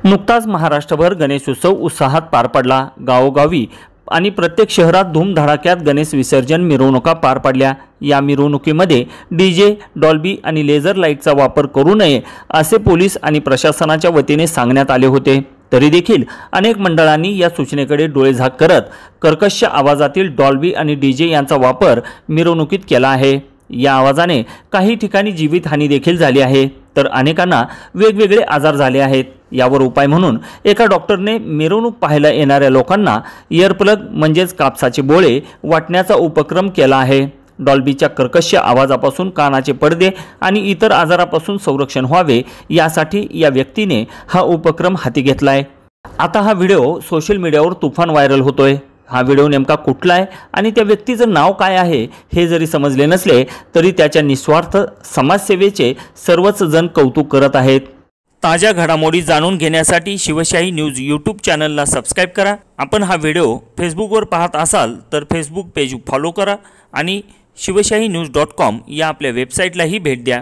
नुकताच महाराष्ट्रभर गणेशोत्सव उत्साहात पार पडला। गावोगावी आणि प्रत्येक शहरात धूमधडाक्यात गणेश विसर्जन मिरवणुका पार पडल्या। या मिरवणुकीमध्ये डीजे, डॉल्बी आणि लेझर लाईटचा वापर करू नये असे पोलीस आणि प्रशासनाच्या वतीने सांगण्यात आले होते। तरी देखील अनेक मंडळांनी या सूचनेकडे डोळेझाक करत कर्कश आवाजातील डॉल्बी आणि डीजे यांचा वापर मिरवणुकीत केला आहे। या आवाजाने काही ठिकाणी जीवितहानी देखील झाली आहे, तर अनेकांना वेगवेगळे आजार झाले आहेत। यावर उपाय म्हणून एका डॉक्टरने मिरवणूक पाहायला येणाऱ्या लोकांना इयरप्लग म्हणजेच कापसाचे बोळे वाटण्याचा उपक्रम केला आहे। डॉल्बीच्या कर्कश आवाजापासून कानाचे पडदे आणि इतर आजारापासून संरक्षण व्हावे यासाठी या व्यक्तीने हा उपक्रम हाती घेतलाय। आता हा व्हिडिओ सोशल मीडियावर तुफान व्हायरल होतोय। हा व्हिडिओ नेमका कुठला आहे आणि त्या व्यक्तीचं नाव काय आहे हे जरी समजले नसले तरी त्याच्या निस्वार्थ समाजसेवेचे सर्वच जण कौतुक करत आहेत। ताज्या घडामोडी जाणून घेण्यासाठी शिवशाही न्यूज यूट्यूब चॅनलला सबस्क्राइब करा। आपण हा व्हिडिओ फेसबुकवर पाहत असाल तर फेसबुक पेज फॉलो करा आणि शिवशाही न्यूज.com या आपल्या वेबसाईटलाही भेट द्या।